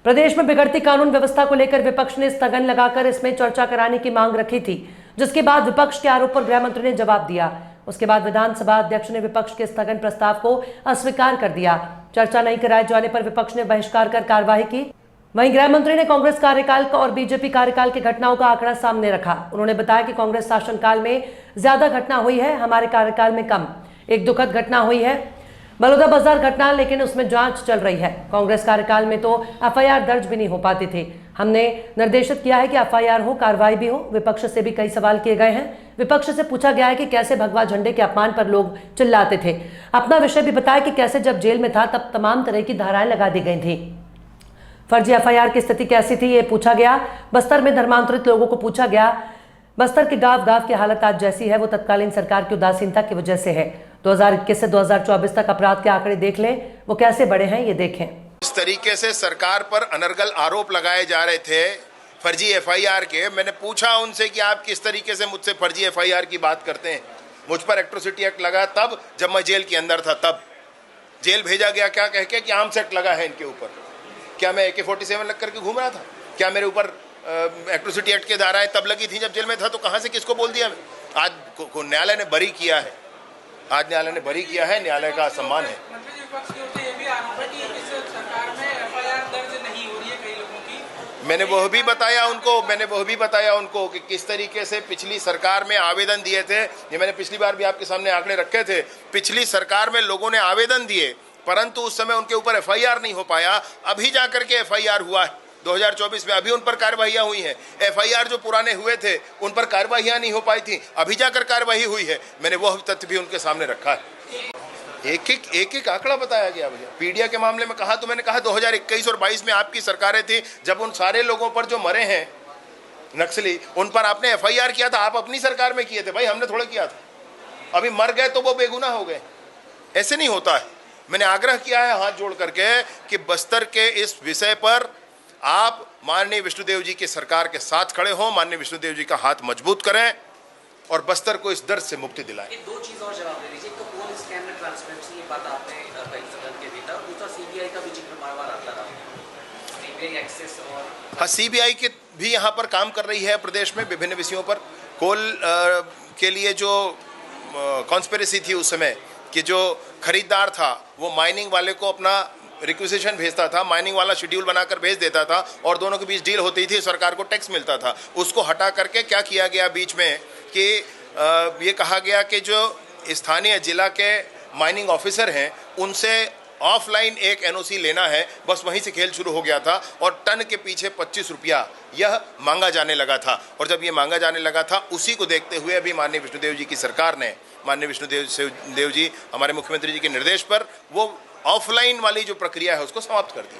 प्रदेश में बिगड़ती कानून व्यवस्था को लेकर विपक्ष ने स्थगन लगाकर इसमें चर्चा कराने की मांग रखी थी, जिसके बाद विपक्ष के आरोप पर गृह मंत्री ने जवाब दिया। उसके बाद विधानसभा अध्यक्ष ने विपक्ष के स्थगन प्रस्ताव को अस्वीकार कर दिया। चर्चा नहीं कराए जाने पर विपक्ष ने बहिष्कार कर कार्रवाई की। वहीं गृह मंत्री ने कांग्रेस कार्यकाल और बीजेपी कार्यकाल की घटनाओं का आंकड़ा सामने रखा। उन्होंने बताया कि कांग्रेस शासनकाल में ज्यादा घटना हुई है, हमारे कार्यकाल में कम। एक दुखद घटना हुई है बलौदा बाजार घटना, लेकिन उसमें जांच चल रही है। कांग्रेस कार्यकाल में तो एफआईआर दर्ज भी नहीं हो पाती थी। हमने निर्देशित किया है कि एफआईआर हो, कार्रवाई भी हो। विपक्ष से भी कई सवाल किए गए हैं। विपक्ष से पूछा गया है कि कैसे भगवा झंडे के अपमान पर लोग चिल्लाते थे। अपना विषय भी बताया कि कैसे जब जेल में था तब तमाम तरह की धाराएं लगा दी गई थी। फर्जी एफआईआर की स्थिति कैसी थी, ये पूछा गया। बस्तर में धर्मांतरित लोगों को पूछा गया। बस्तर के गांव गांव की हालत आज जैसी है वो तत्कालीन सरकार की उदासीनता की वजह से है। 2021 से 2024 तक अपराध के आंकड़े देख लें, वो कैसे बढ़े हैं ये देखें। इस तरीके से सरकार पर अनर्गल आरोप लगाए जा रहे थे फर्जी एफआईआर के। मैंने पूछा उनसे कि आप किस तरीके से मुझसे फर्जी एफआईआर की बात करते हैं। मुझ पर एट्रोसिटी एक्ट लगा तब जब मैं जेल के अंदर था, तब जेल भेजा गया क्या कह के कि आर्म्स एक्ट लगा है इनके ऊपर। क्या मैं AK-47 लग करके घूम रहा था? क्या मेरे ऊपर एट्रोसिटी एक्ट के धाराएं तब लगी थी जब जेल में था? तो कहां से किसको बोल दिया? आज न्यायालय ने बरी किया है। आज न्यायालय ने बरी किया है, न्यायालय का सम्मान है। मैंने वह भी बताया उनको कि किस तरीके से पिछली सरकार में आवेदन दिए थे। ये मैंने पिछली बार भी आपके सामने आंकड़े रखे थे। पिछली सरकार में लोगों ने आवेदन दिए, परंतु उस समय उनके ऊपर एफआईआर नहीं हो पाया। अभी जाकर के एफआईआर हुआ है 2024 में, अभी उन पर कार्रवाइयां हुई हैं। एफआईआर जो पुराने हुए थे उन पर कार्रवाइयां नहीं हो पाई थी, अभी जाकर कार्रवाई हुई है। मैंने वह तथ्य भी उनके सामने रखा है। एक आंकड़ा बताया गया मुझे। पीडिया के मामले में कहा तो मैंने कहा 2021 और 22 में आपकी सरकारें थी, जब उन सारे लोगों पर जो मरे हैं नक्सली, उन पर आपने एफआईआर किया था। आप अपनी सरकार में किए थे भाई, हमने थोड़ा किया था। अभी मर गए तो वो बेगुनाह हो गए। ऐसे नहीं होता है। मैंने आग्रह किया है हाथ जोड़ करके कि बस्तर के इस विषय पर आप माननीय विष्णुदेव जी की सरकार के साथ खड़े हो, माननीय विष्णुदेव जी का हाथ मजबूत करें और बस्तर को इस दर्द से मुक्ति दिलाएं। दो चीज और जवाब दे दीजिए। तो पोल स्कैम में ट्रांसपेरेंसी, ये बात आपने कही सदन के भीतर। दूसरा सीबीआई का भी जिक्र बार-बार आता रहा, सीबीआई एक्सेस और हाँ, सीबीआई के भी यहाँ पर काम कर रही है प्रदेश में विभिन्न विषयों पर। कोल के लिए जो कॉन्स्पिरेसी थी उस समय कि जो खरीदार था वो माइनिंग वाले को अपना रिक्विजिशन भेजता था, माइनिंग वाला शेड्यूल बनाकर भेज देता था और दोनों के बीच डील होती थी, सरकार को टैक्स मिलता था। उसको हटा करके क्या किया गया बीच में कि ये कहा गया कि जो स्थानीय जिला के माइनिंग ऑफिसर हैं उनसे ऑफलाइन एक एनओसी लेना है। बस वहीं से खेल शुरू हो गया था और टन के पीछे 25 रुपया यह मांगा जाने लगा था। और जब ये मांगा जाने लगा था, उसी को देखते हुए अभी माननीय विष्णुदेव जी की सरकार ने, माननीय विष्णुदेव जी हमारे मुख्यमंत्री जी के निर्देश पर वो ऑफलाइन वाली जो प्रक्रिया है उसको समाप्त कर दी।